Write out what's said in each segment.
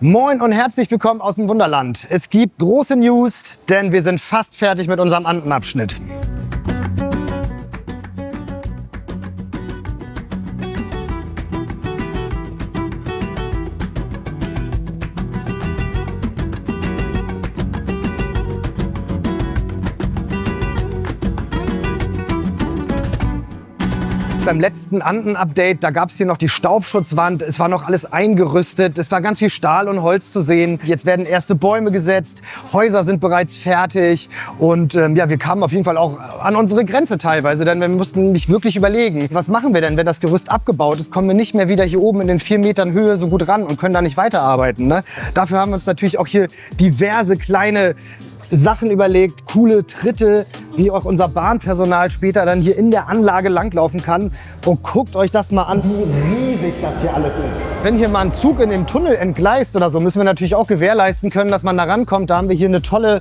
Moin und herzlich willkommen aus dem Wunderland. Es gibt große News, denn wir sind fast fertig mit unserem Andenabschnitt. Beim letzten Anden-Update, da gab es hier noch die Staubschutzwand, es war noch alles eingerüstet, es war ganz viel Stahl und Holz zu sehen. Jetzt werden erste Bäume gesetzt, Häuser sind bereits fertig und ja, wir kamen auf jeden Fall auch an unsere Grenze teilweise, denn wir mussten nicht wirklich überlegen, was machen wir denn, wenn das Gerüst abgebaut ist, kommen wir nicht mehr wieder hier oben in den 4 Metern Höhe so gut ran und können da nicht weiterarbeiten. Ne? Dafür haben wir uns natürlich auch hier diverse kleine Sachen überlegt, coole Tritte, wie auch unser Bahnpersonal später dann hier in der Anlage langlaufen kann. Und guckt euch das mal an, wie riesig das hier alles ist. Wenn hier mal ein Zug in dem Tunnel entgleist oder so, müssen wir natürlich auch gewährleisten können, dass man da rankommt. Da haben wir hier eine tolle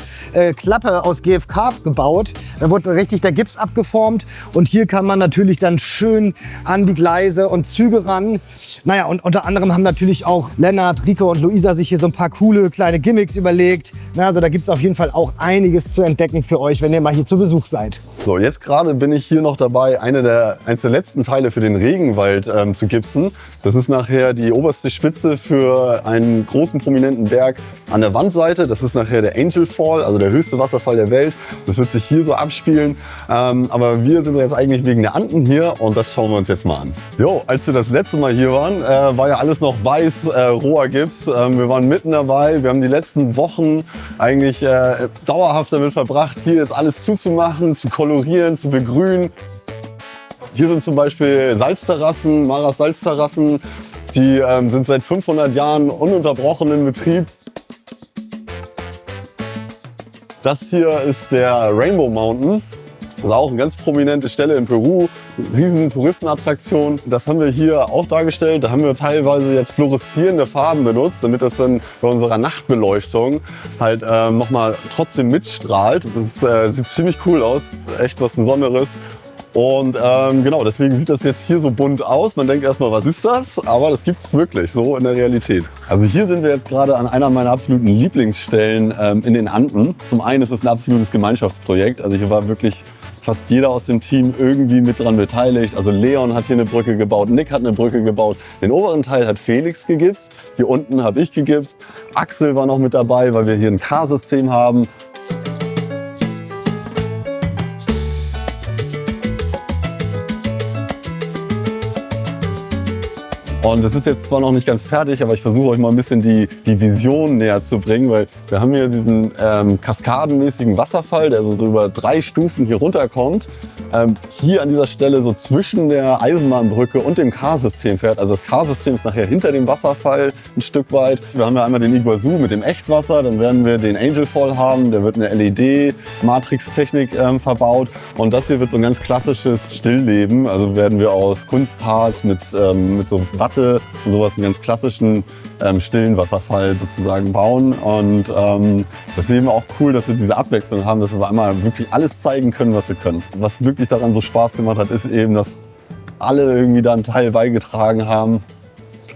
Klappe aus GFK gebaut. Da wurde richtig der Gips abgeformt und hier kann man natürlich dann schön an die Gleise und Züge ran. Naja, und unter anderem haben natürlich auch Lennart, Rico und Luisa sich hier so ein paar coole kleine Gimmicks überlegt. Na, also da gibt es auf jeden Fall auch einiges zu entdecken für euch, wenn ihr mal hier zu Besuch seid. So, jetzt gerade bin ich hier noch dabei, eins der letzten Teile für den Regenwald zu gipsen. Das ist nachher die oberste Spitze für einen großen prominenten Berg an der Wandseite. Das ist nachher der Angel Fall, also der höchste Wasserfall der Welt. Das wird sich hier so abspielen. Aber wir sind jetzt eigentlich wegen der Anden hier und das schauen wir uns jetzt mal an. Jo, als wir das letzte Mal hier waren, war ja alles noch weiß, roher Gips. Wir waren mitten dabei. Wir haben die letzten Wochen eigentlich dauerhaft damit verbracht, hier jetzt alles zuzumachen, zu kolorieren, zu begrünen. Hier sind zum Beispiel Salzterrassen, Maras Salzterrassen. Die sind seit 500 Jahren ununterbrochen in Betrieb. Das hier ist der Rainbow Mountain. Das ist auch eine ganz prominente Stelle in Peru. Riesen Touristenattraktion. Das haben wir hier auch dargestellt. Da haben wir teilweise jetzt fluoreszierende Farben benutzt, damit das dann bei unserer Nachtbeleuchtung halt nochmal trotzdem mitstrahlt. Das sieht ziemlich cool aus. Echt was Besonderes. Und genau, deswegen sieht das jetzt hier so bunt aus. Man denkt erstmal, was ist das? Aber das gibt es wirklich so in der Realität. Also hier sind wir jetzt gerade an einer meiner absoluten Lieblingsstellen in den Anden. Zum einen ist es ein absolutes Gemeinschaftsprojekt. Also hier war wirklich fast jeder aus dem Team irgendwie mit dran beteiligt. Also Leon hat hier eine Brücke gebaut, Nick hat eine Brücke gebaut. Den oberen Teil hat Felix gegipst, hier unten habe ich gegipst. Axel war noch mit dabei, weil wir hier ein K-System haben. Und das ist jetzt zwar noch nicht ganz fertig, aber ich versuche euch mal ein bisschen die Vision näher zu bringen, weil wir haben hier diesen kaskadenmäßigen Wasserfall, der so über 3 Stufen hier runterkommt. Hier an dieser Stelle so zwischen der Eisenbahnbrücke und dem K-System fährt. Also das K-System ist nachher hinter dem Wasserfall ein Stück weit. Wir haben ja einmal den Iguazu mit dem Echtwasser, dann werden wir den Angel Fall haben, der wird eine LED-Matrix-Technik verbaut. Und das hier wird so ein ganz klassisches Stillleben. Also werden wir aus Kunstharz mit so Watte und sowas einen ganz klassischen stillen Wasserfall sozusagen bauen. Und das ist eben auch cool, dass wir diese Abwechslung haben, dass wir einmal wirklich alles zeigen können, was wir können. Was wirklich daran so Spaß gemacht hat, ist eben, dass alle irgendwie da einen Teil beigetragen haben.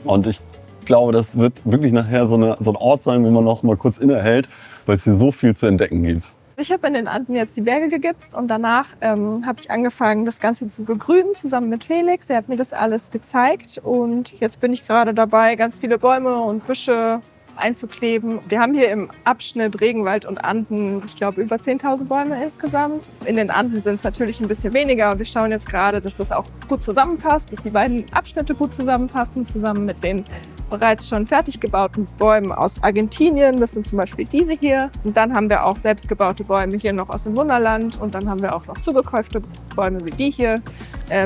Und ich glaube, das wird wirklich nachher so ein Ort sein, wo man noch mal kurz innehält, weil es hier so viel zu entdecken gibt. Ich habe in den Anden jetzt die Berge gegipst und danach habe ich angefangen, das Ganze zu begrünen, zusammen mit Felix. Der hat mir das alles gezeigt und jetzt bin ich gerade dabei, ganz viele Bäume und Büsche einzukleben. Wir haben hier im Abschnitt Regenwald und Anden, ich glaube, über 10.000 Bäume insgesamt. In den Anden sind es natürlich ein bisschen weniger und wir schauen jetzt gerade, dass das auch gut zusammenpasst, dass die beiden Abschnitte gut zusammenpassen, zusammen mit den bereits schon fertig gebauten Bäumen aus Argentinien. Das sind zum Beispiel diese hier. Und dann haben wir auch selbstgebaute Bäume hier noch aus dem Wunderland. Und dann haben wir auch noch zugekaufte Bäume wie die hier.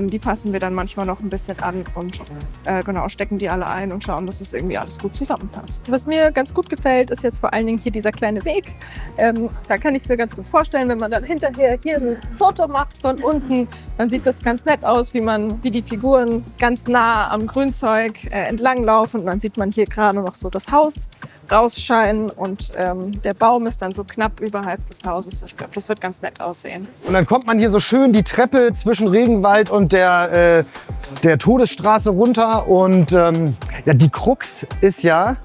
Die passen wir dann manchmal noch ein bisschen an und genau, stecken die alle ein und schauen, dass es irgendwie alles gut zusammenpasst. Was mir ganz gut gefällt, ist jetzt vor allen Dingen hier dieser kleine Weg. Da kann ich es mir ganz gut vorstellen, wenn man dann hinterher hier ein Foto macht von unten, dann sieht das ganz nett aus, wie die Figuren ganz nah am Grünzeug entlanglaufen. Und dann sieht man hier gerade noch so das Haus rausscheinen und der Baum ist dann so knapp überhalb des Hauses. Ich glaube, das wird ganz nett aussehen. Und dann kommt man hier so schön die Treppe zwischen Regenwald und der Todesstraße runter. Und ja, die Krux ist ja,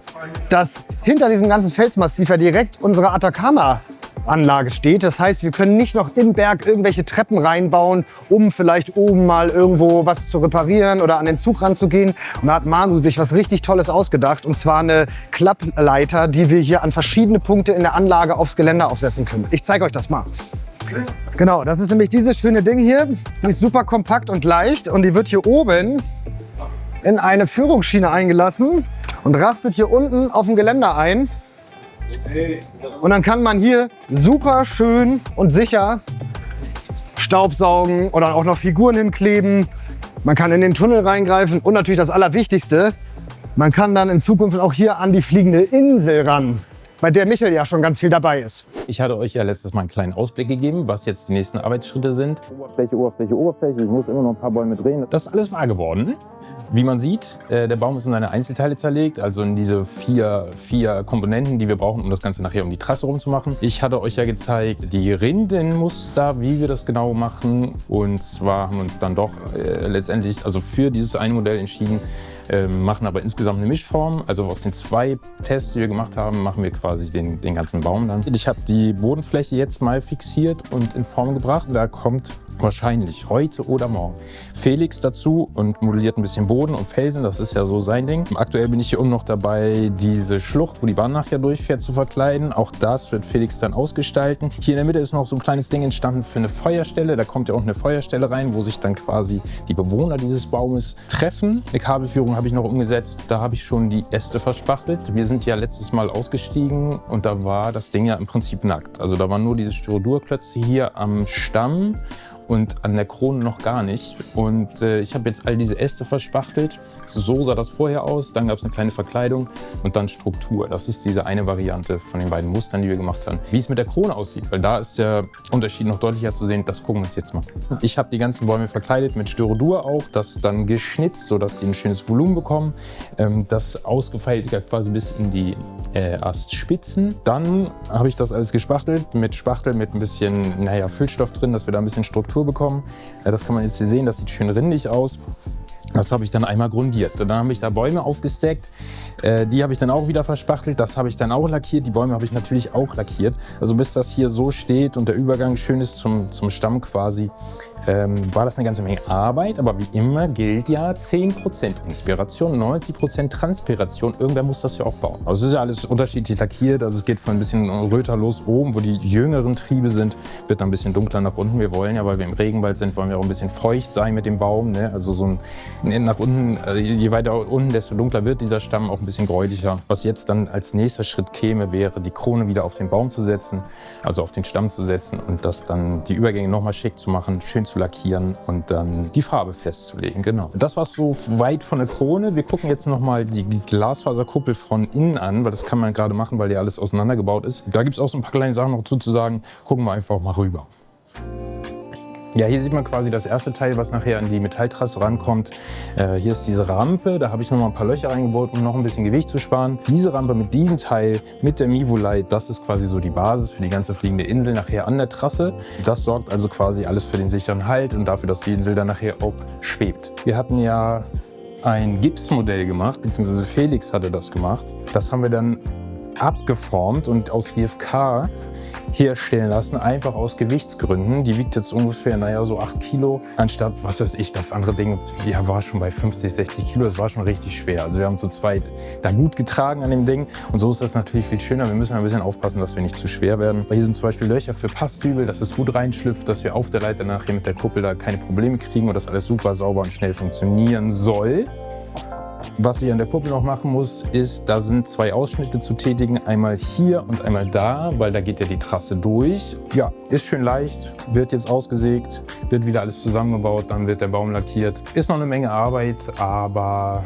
dass hinter diesem ganzen Felsmassiv ja direkt unsere Atacama-Anlage steht. Das heißt, wir können nicht noch im Berg irgendwelche Treppen reinbauen, um vielleicht oben mal irgendwo was zu reparieren oder an den Zug ranzugehen. Und da hat Manu sich was richtig Tolles ausgedacht. Und zwar eine Klappleiter, die wir hier an verschiedene Punkte in der Anlage aufs Geländer aufsetzen können. Ich zeige euch das mal. Genau, das ist nämlich dieses schöne Ding hier. Die ist super kompakt und leicht und die wird hier oben in eine Führungsschiene eingelassen und rastet hier unten auf dem Geländer ein. Und dann kann man hier super schön und sicher Staubsaugen oder auch noch Figuren hinkleben. Man kann in den Tunnel reingreifen und natürlich das Allerwichtigste, man kann dann in Zukunft auch hier an die fliegende Insel ran, bei der Michael ja schon ganz viel dabei ist. Ich hatte euch ja letztes Mal einen kleinen Ausblick gegeben, was jetzt die nächsten Arbeitsschritte sind. Oberfläche. Ich muss immer noch ein paar Bäume drehen. Das ist alles wahr geworden. Wie man sieht, der Baum ist in seine Einzelteile zerlegt, also in diese vier Komponenten, die wir brauchen, um das Ganze nachher um die Trasse rumzumachen. Ich hatte euch ja gezeigt, die Rindenmuster, wie wir das genau machen. Und zwar haben wir uns dann doch letztendlich also für dieses eine Modell entschieden, machen aber insgesamt eine Mischform. Also aus den 2 Tests, die wir gemacht haben, machen wir quasi den ganzen Baum dann. Ich habe die Bodenfläche jetzt mal fixiert und in Form gebracht. Da kommt wahrscheinlich heute oder morgen Felix dazu und modelliert ein bisschen Boden und Felsen. Das ist ja so sein Ding. Aktuell bin ich hier unten noch dabei, diese Schlucht, wo die Bahn nachher durchfährt, zu verkleiden. Auch das wird Felix dann ausgestalten. Hier in der Mitte ist noch so ein kleines Ding entstanden für eine Feuerstelle. Da kommt ja auch eine Feuerstelle rein, wo sich dann quasi die Bewohner dieses Baumes treffen. Eine Kabelführung habe ich noch umgesetzt. Da habe ich schon die Äste verspachtelt. Wir sind ja letztes Mal ausgestiegen und da war das Ding ja im Prinzip nackt. Also da waren nur diese Styrodurklötze hier am Stamm und an der Krone noch gar nicht. Und ich habe jetzt all diese Äste verspachtelt. So sah das vorher aus. Dann gab es eine kleine Verkleidung und dann Struktur. Das ist diese eine Variante von den beiden Mustern, die wir gemacht haben. Wie es mit der Krone aussieht, weil da ist der Unterschied noch deutlicher zu sehen. Das gucken wir uns jetzt mal. Ich habe die ganzen Bäume verkleidet mit Styrodur auch. Das dann geschnitzt, sodass die ein schönes Volumen bekommen. Das ausgefeilt quasi bis in die Astspitzen. Dann habe ich das alles gespachtelt mit Spachtel mit ein bisschen Füllstoff drin, dass wir da ein bisschen Struktur bekommen. Das kann man jetzt hier sehen, das sieht schön rindig aus. Das habe ich dann einmal grundiert. Und dann habe ich da Bäume aufgesteckt. Die habe ich dann auch wieder verspachtelt. Das habe ich dann auch lackiert. Die Bäume habe ich natürlich auch lackiert. Also bis das hier so steht und der Übergang schön ist zum Stamm quasi, war das eine ganze Menge Arbeit. Aber wie immer gilt ja 10% Inspiration, 90% Transpiration. Irgendwer muss das ja auch bauen. Also es ist ja alles unterschiedlich lackiert. Also es geht von ein bisschen röter los oben, wo die jüngeren Triebe sind, wird dann ein bisschen dunkler nach unten. Wir wollen ja, weil wir im Regenwald sind, wollen wir auch ein bisschen feucht sein mit dem Baum. Ne? Also so ein nach unten, je weiter unten, desto dunkler wird dieser Stamm, auch ein bisschen gräulicher. Was jetzt dann als nächster Schritt käme, wäre die Krone wieder auf den Baum zu setzen, also auf den Stamm zu setzen und das dann die Übergänge nochmal schick zu machen, schön zu lackieren und dann die Farbe festzulegen. Genau. Das war so weit von der Krone. Wir gucken jetzt nochmal die Glasfaserkuppel von innen an, weil das kann man gerade machen, weil ja alles auseinandergebaut ist. Da gibt es auch so ein paar kleine Sachen noch zu sagen. Gucken wir einfach mal rüber. Ja, hier sieht man quasi das erste Teil, was nachher an die Metalltrasse rankommt. Hier ist diese Rampe, da habe ich noch mal ein paar Löcher reingebaut, um noch ein bisschen Gewicht zu sparen. Diese Rampe mit diesem Teil, mit der Mivolite, das ist quasi so die Basis für die ganze fliegende Insel nachher an der Trasse. Das sorgt also quasi alles für den sicheren Halt und dafür, dass die Insel dann nachher auch schwebt. Wir hatten ja ein Gipsmodell gemacht, beziehungsweise Felix hatte das gemacht. Das haben wir dann abgeformt und aus GFK herstellen lassen, einfach aus Gewichtsgründen. Die wiegt jetzt ungefähr, so 8 Kilo, anstatt, was weiß ich, das andere Ding, die war schon bei 50, 60 Kilo, das war schon richtig schwer. Also wir haben zu zweit da gut getragen an dem Ding und so ist das natürlich viel schöner. Wir müssen ein bisschen aufpassen, dass wir nicht zu schwer werden. Hier sind zum Beispiel Löcher für Passdübel, dass es gut reinschlüpft, dass wir auf der Leiter nachher mit der Kuppel da keine Probleme kriegen und das alles super sauber und schnell funktionieren soll. Was ich an der Kuppel noch machen muss, ist, da sind 2 Ausschnitte zu tätigen. Einmal hier und einmal da, weil da geht ja die Trasse durch. Ja, ist schön leicht, wird jetzt ausgesägt, wird wieder alles zusammengebaut, dann wird der Baum lackiert. Ist noch eine Menge Arbeit, aber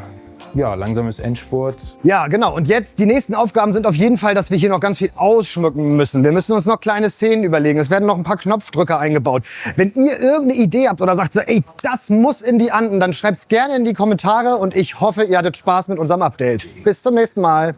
ja, langsames Endspurt. Ja, genau. Und jetzt, die nächsten Aufgaben sind auf jeden Fall, dass wir hier noch ganz viel ausschmücken müssen. Wir müssen uns noch kleine Szenen überlegen. Es werden noch ein paar Knopfdrücker eingebaut. Wenn ihr irgendeine Idee habt oder sagt so, ey, das muss in die Anden, dann schreibt's gerne in die Kommentare und ich hoffe, ihr hattet Spaß mit unserem Update. Bis zum nächsten Mal.